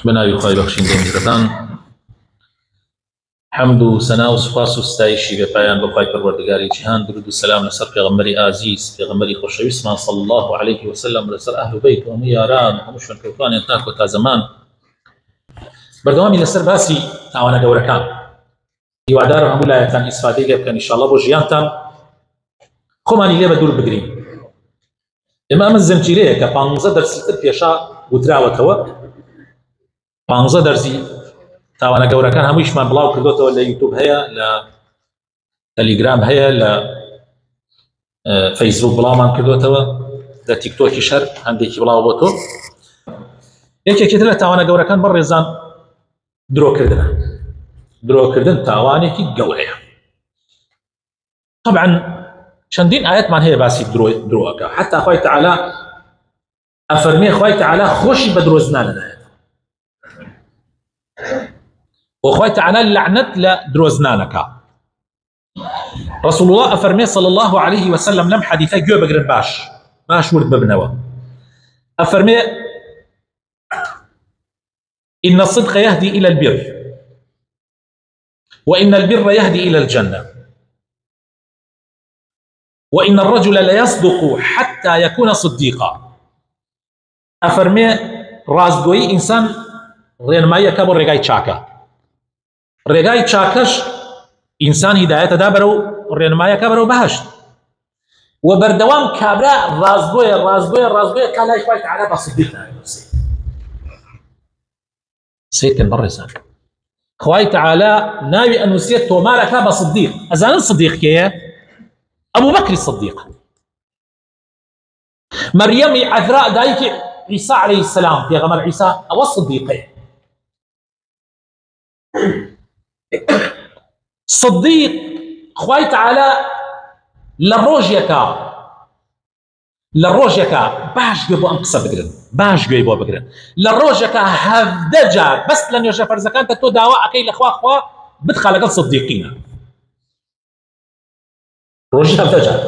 بناوی خۆی بەخشین دەنگەکان حەمد و سەنا و سوپاس و ستایشی بێپایان بۆ خوای پەروەردگاری جیهان، درود و سەلام لەسەر پێغەمبەری ئازیز، پێغەمبەری خۆشەویستمان صلی الله عليه وسلم، لەسەر ئەهل بەیت و هەموو یاران و هەموو شوێنکەوتوانیان تاک و تا زەمان. بەردەوامی لەسەر باسی تاوانە گەورەکان، هیوادارم هەموو لایەتان ئیسفادەی لێ بکەن ئینشاءالله بۆ ژیانتان خۆمانی لێ بە دوور بگرین. ئێمە ئەمە زەنجیرەیە کە 15 دەرسیتر پێشا وتراوەتەوە، 15 دەرسی تاوانە گەورەکان هەموویشمان بڵاو کردوتەوە، لە یوتیوب هەیە، لە تەلیگرام هەیە، لە فەیسبوک بڵاومان کردوتەوە، لە تیکتۆکیش هەر هەندێکی بڵاو بۆ تۆ. یەکێکتر لە تاوانە گەورەکان بەڕێزان درۆکردنە. درۆکردن تاوانێکی گەورەیە. طبعا چەندین ئاەتمان هەیە باسی درۆەکە، حتا خوای تەعالا ئەفەرمێ خوای تەعالا خۆشی بە درۆزنانە، وخوای تەعالا لعنەت لە درۆزنانەکە. رسول الله ئەفەرمێ صلی الله عليه وسلم لەم حەدیثە گوێ بگرن باش ورد ببنەوە. ئەفەرمێ إن الصدق يهدي إلى البر وإن البر يهدي إلى الجنة وإن الرجل ليصدق حتى يكون صديقا. أفرمي رازقوي إنسان رێنماییە کە بۆ ڕێگای چاکە. ڕێگای چاکەش ئینسان هیدایەتە دا بەرەو ڕێنماییەکە بەرەو بەهەشت، و بەردەوام کابرا ڕازگۆیە کا لای خوای تەعالا بە صدیق ناوێنووسێ. سێکن بەڕێزان، خوای تەعالا ناوی ئەنووسێت تۆمارەکە بە صدیق. ئەزانن صدیق کێیە؟ ئەبوو بەکری صدیق، مەریەمی عەذرا دایکی عیسا عەلەیهی السەلام، پێغەمبەر عیسا، ئەوە صدیقەیە. صدیق خوای تەعالا لە ڕۆژێکە باش گوێ بۆ ئەم قسە بگرن، باش گوێی بۆ بگرن، لە ڕۆژێکە 17 جار بەس لە نوێژە فەرزەکانتە تۆ داوا ئەەکەی لەخوا خوا بتخە لەگەڵ صدیقینە. ڕۆژی 17 جار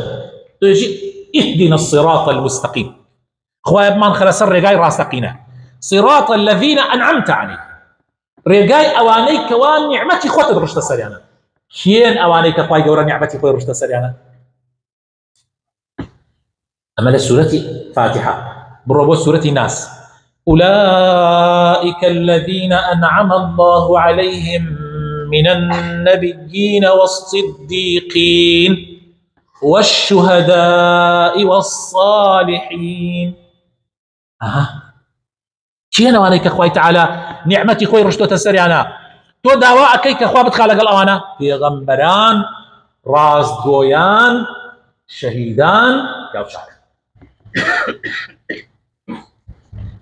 توێژی اهدنا الصراط المستقيم، خوای بمان خەرە سەر ڕێگای ڕاستەقینە. صراط الذين أنعمت عليهم، ڕێگای ئەوانەی کەوا نیعمەتی خۆتت ڕشتە سەریانە. کێن ئەوانەی کە خوای گەورە نیعمەتی خۆی ڕشتە سەریانە؟ ئەمە لە سورەتی فاتحە. بڕۆ بۆ سورەتی ناس. أولئك الذين أنعم الله عليهم من النبيين والصديقين والشهداء والصالحين. کێن ئەوانەی کە خوای تەعالا نیعمەتی خۆی ڕشتۆتە سەریانە؟ تۆ داوا ئەەکەی کە خوا بتخا لەگەڵ ئەوانە؟ پێغەمبەران، ڕاستگۆیان، شەهیدان، پیاوچاک.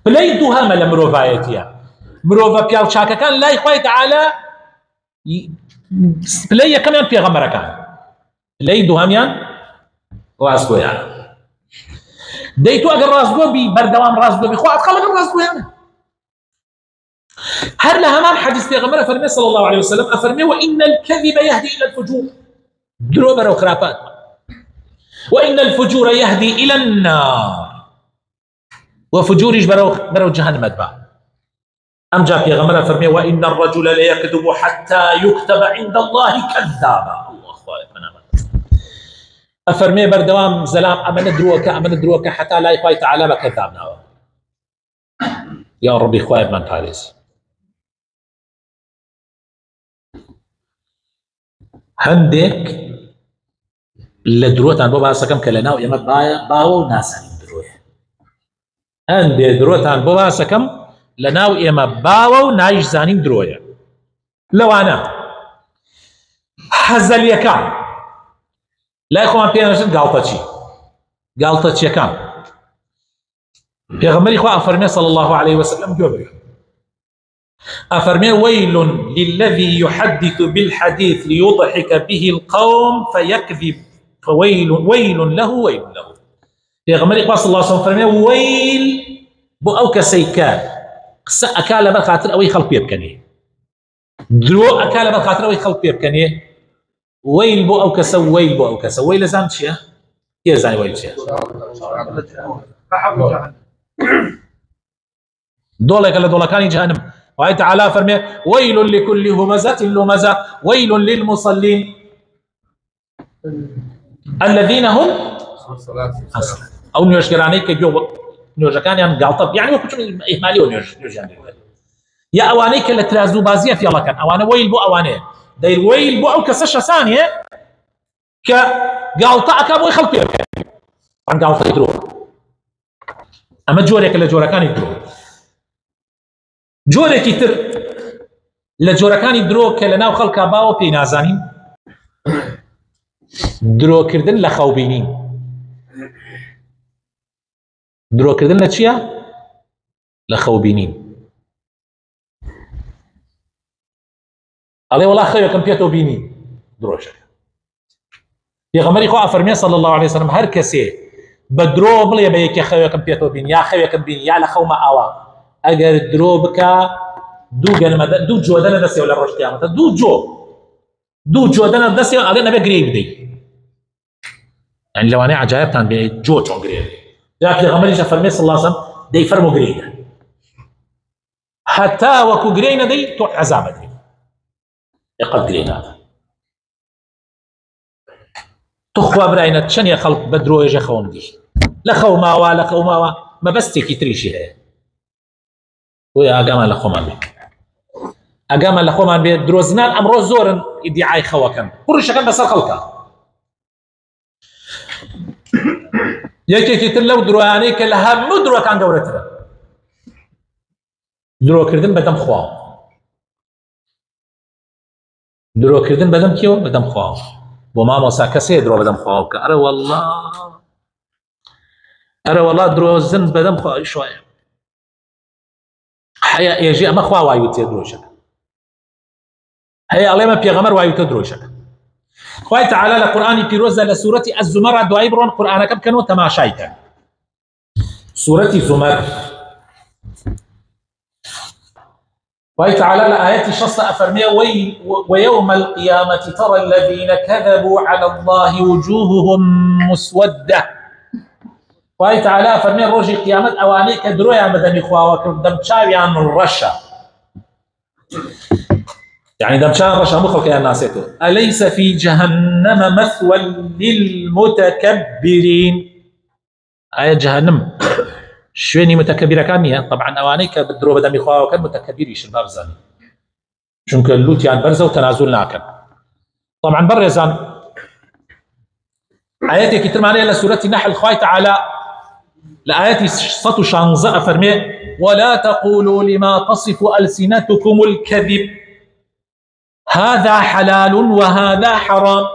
پلەی دووهەمە لە مرۆڤایەتیە. مرۆڤە پیاوچاکەکان لای خوای تەعالا پلەی یەکەمیان پێغەمبەرەکان، پلەی دووهەمیان ڕاستگۆیان. دەی تۆ ئەگەر ڕاستگۆ بی، بەردەوام ڕاستگۆ بی، خوا ئەتخا لەگەڵ ڕاستگۆیانە. هەر لە هەمان حەدیث پێغەمبەر ئەفەرمێ صلی الله عليه وسلم، ئەفەرمێ وإن الكذب يهدي إلى الفجور، درۆ بەرەو خراپات، وإن الفجور يهدي إلى النار، وفجورش بەرەو جەهەنەم با. ئەمجا پێغەمبەر ئەفەرمێ وإن الرجل ليكذب حتى يكتب عند الله كذابا. الله ئەفەرمێ بەردەوام زەلام ئەمەنە درۆکە حتا لای خوای تەعالا بە کەذاب ناوە. یا ڕەبی خوای بمان پارێزی. هەندێک لە درۆتان بۆ باسەکەم کە لە ناو ئێمە باوە و ناسانین درۆیە. هەندێک درۆتان بۆ باسەکەم لە ناو ئێمە باوە و نایشزانین درۆیە. لەوانە هەزەلیەکان لای خۆمان پێنەژن گاڵتەچیەکان. پێغەمبەری خوا ئەفەرمێ صلی الله عليه وسلم گوێ بگرن، ئەفەرمێ ويل للذي يحدث بالحديث ليضحك به القوم فيكذب فويل له ويل له. پێغەمبەری خوا صلی الله عليه وسلم ئەفەرمێ ويل بۆ ئەو کەسەی کە قسە ئەکا لەبەر خاتر ئەوەی خەڵک پێ بکەنێ، درۆ ئەکا لەبەر خاتر ئەوەی خەڵک پێ بکەنێ. ويل بۆ ئەو کەسە، ويل بۆ ئەو کەسە. ويل لەزان چییە؟ ئێزانی ويل چییە؟ دۆڵێکە لە دۆڵەکانی جەهەنەم. وآية تعالى فرمي ويل لكل همزة لمزة ويل للمصلين الذين هم أو نيوشكراني كجو نيوشكان يعني قالطب يعني وكتشم إهمالي ونيوش يعني يا أوانيك اللي ترازو بازية في الله كان أوانا ويل بو أواني داير ويل بو أو كسشة ثانية كقالطة أكابو يخلطي عن قالطة يدرو أما جوريك اللي جوركان يدرو جورێکی تر لە جۆرەکانی درۆ کە لەناو خەڵکا باوە پێی نازانین درۆکردن لە خەوبینین. درۆکردن لە چییە؟ لە خەوبینین. ئەڵێ وەڵا خەوێکم پێتەوە بینی درۆشەکە. پێغەمبەری خوا فەرمێ صلی الله عليه وسلم هەر کەسێ بە درۆ بڵێ بە یەکێ خەوێکم پێتەوە بینی یا خەوێکم بینی یا لە خەومە ئاوا ئەگەر درۆ بکە دوو جۆ دەنە دەستێەوە لە ڕۆژ قیامەتە دوو جۆ دەنە دەستێەوە ئەڵێ نەبێ گرێی بدەیت. يعني لەوانەیە عەجایبتان بێ جۆ چۆن گرێ. جا پێغەمبەریش فەرمێ صلی الله عليه وسلم دەی فەرموو گرێیە هەتا وەکو گرێی نەدەی تۆ عەزابە دێ قەت گرێی نادە. تۆ خوا براینە چەندێ خەڵک بە درۆ ێژە خەوم دی لە خەوماوە مەبەستێکی تریشی هەیە. وی ئاگامان لە خۆمان بێ ئاگامان لە خۆمان بێ درۆزنان ئەمڕۆ زۆرن ئیدیعای خەوەکەن قڕشەکەن بەسەر خەڵکە. یەکێکی تر لەو درۆیانەی کە لە هەموو درۆکان گەورەترە درۆکردن بەدەم خواوە. درۆکردن بەدەم کێوە؟ بەدەم خواوە. بۆ مامۆستا کەسێ درۆ بەدەم خواوە بکە ئەرە وەڵا درۆزن بەدەم خواوی شوایە هەیە ئێژێ ئەمە خوا وایوتێ درۆشەکە هەیە ئەڵێمە پێغەمبەر وایوتە درۆشەکە. خوای تعالی لە قورئانی پیرۆزدا لە سوورەتی ئەززومەر دوایی بڕۆن قورئانەکە بکەنەوە تەماشای کەن. سوورەتی زومەر خوای تعالی لە ئاەتی 60 ئەفەرمێ ويوم القيامة ترى الذين كذبوا على الله وجوههم مسودة. خوای تعالی فەرمێ ڕۆژی قیامەت ئەوانەی کە درۆیان بەدەمی خواوە کرد دەمچاویان ڕەشە يعني دەمچاویان ڕەشە هەموو خەڵکیان ناسێتەوە. أليس في جهنم مثوى للمتكبرين. ئایا جەهەنم شوێنی متەکەبیرەکان نییە؟ طبعا ئەوانەی کە درۆ بەدەمی خواوەکەن متەکەبیریشن با بزانین چونکە لوتیان بەرزە و تەنازول ناکەن. طبعا بەڕێزان آياتي ترمانية لسورة النحل خوای تعالى لآياتي 116 أفرمي ولا تقولوا لما تصف ألسنتكم الكذب هذا حلال وهذا حرام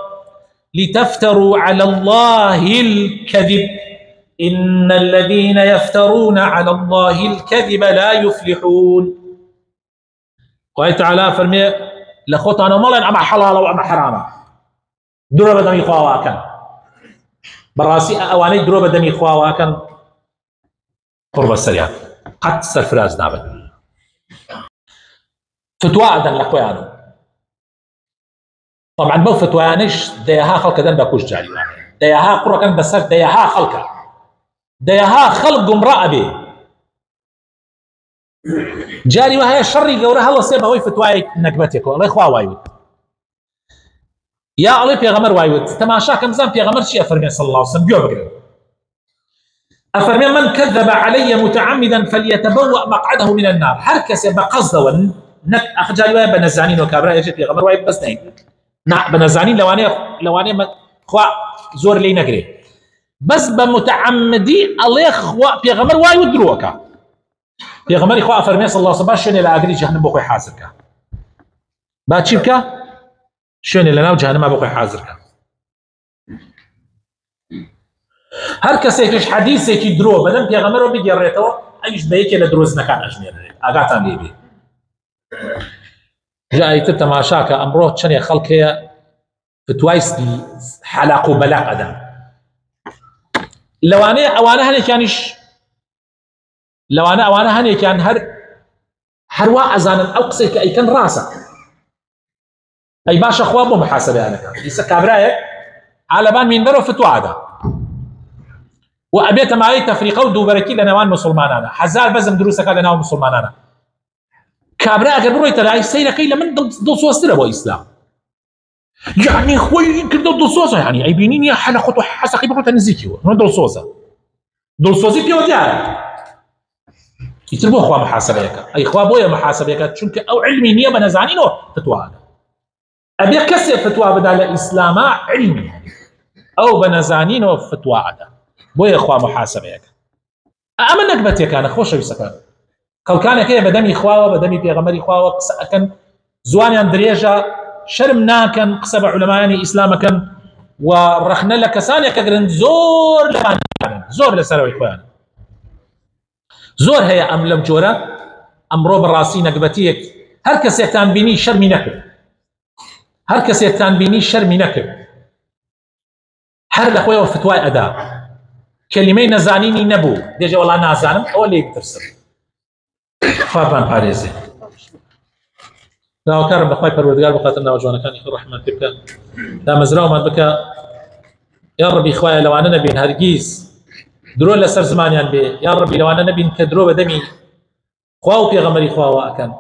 لتفتروا على الله الكذب إن الذين يفترون على الله الكذب لا يفلحون. خوای تعالى فرمي لخوتنا مالن أما حلال وأما حرام درو بدمي خواواكن بەڕاستی ئەوانەی درۆ بەدەمی خواواکەن قڕ بە سەریان قەت سەرفراز نابن فتوا ئەدەن لە خۆیانەوە. طبعا بەو فتوایانەش دەیەها خەڵکە دەن بە کوژ جاریوانە دەیەها قوڕەکەن بەسەر دەیەها خەڵکە دەیەها خەڵک گومڕە ئەبێ. جاری وهەیە شەڕی گەورە هەڵەسێ بەهۆی فتوایەک نەکبەتێکەوە ئەڵێ خوا وایوت يا علي پیغمبر وایوت تماشا کەم زان پیغمبر چی ئەفەرمێ صلی الله عليه وسلم گوێ بگرن ئەفەرمێ من كذب علي متعمدا فليتبوأ مقعده من النار. هەر کەسێ بە قەزدەوە نەک ئەخجاری وایە بە نەزانین و کابرا ئێژێ پیغمبر وای بەس نەی بە نەزانین لەوانەیە خوا زۆر لێی نەگرێ بەس بە متعمدی ئەڵێ خوا پیغمبر وایوت درۆکە. پیغمبری خوا ئەفەرمێ صلی الله عليه وسلم با شوێنێ لە ئاگری جەهەنەم بۆ خۆی حازر کە با چی بکە شوێنێ لەناو جەهەنەما بۆ خۆی حازر کە. هەر کەسێکیش حەدیثێکی درۆ بەدەم پێغەمبەرەوە بگێڕێتەوە ئەویش بە یەکێ لە درۆزنەکان ئەژمێرێت ئاگاتان لێ بێ. جا ئیتر تەماشاکە ئەمڕۆ چەندێک خەڵک هەیە فتوای حەلاق و بەلاق ئەدەن لەوانەیە ئەوانە هەنێکیانیش ئەوانە هەنێکیان هەروە ئەزانن ئەو قسەی کە ئەیکەن ڕاستە ئەی باشە خوا بۆ محاسبەیانەکە دیسە کابرایەک عالەبان مینبەرەوە فتووادا و ئەبێتە ماوەی تەفریقە و دووبەرەکی لە نێوان موسڵمانانە هەزار بەزم دروستەکە لە ناو موسڵمانانە كابرا ئەگەر بڕۆیتە لای سەیرەکەی لە من دڵسۆزترە بۆ ئیسلام یعنی خۆی کردە دڵسۆزە یعنی ئەیبینی نییە حەلە خۆت و حەسەقی بڕۆتە نزیکیەوە من دڵسۆزە دڵسۆزی پێوە دیارە ئیتر بۆ خوا محاسبەیەکە ئەی خوا بۆیە محاسبەیەکە چونکە ئەو علمی نییە بە نەزانینەوە فتواانە ئەبێ کەسێ فتوا بدا لە ئیسلامە علمی ئەو بە نەزانینەوە فتواعەدا بۆیە خوا محاسبەیەکە ئەمە نەکبەتێکانە خۆشەویستەکان خەڵکانێک هەیە بەدەمی خواوە بەدەمی پێغەمبەری خواوە قسە ئەکەن زوانیان درێژە شەرم ناکەن قسە بە عولەمایانی ئیسلامەکەن و ڕەخنە لە کەسانێک ئەگرن زۆر لەمانیانن زۆر لەسەرەوەی خۆیان زۆر هەیە ئەم لەم جۆرە ئەمڕۆ بەڕاستی نەکبەتیەک هەر کەسێکتان بینی شەرمی نەکرد هەر کەسێکتان بینی شەرمی نەکرد هەر لە خۆیەوە فتوای ئەدا کەلیمەی نەزانینی نەبوو دێژە وەڵا نازانم ئەوە لێ بترسم خوابان پارێزێ داواکارم بەخوای پەروەردگار بخاتر ناوە جوانەکانی ڕەحمەت پێ بکە دامەزراومان بکە یا ڕەبی خوایە لەوانە نەبین هەرگیز درۆ لەسەر زمانیان بێ یا ڕەبی لەوانە نەبین کە درۆ بەدەمی خوا و پێغەمبەری خواوە ئەکەن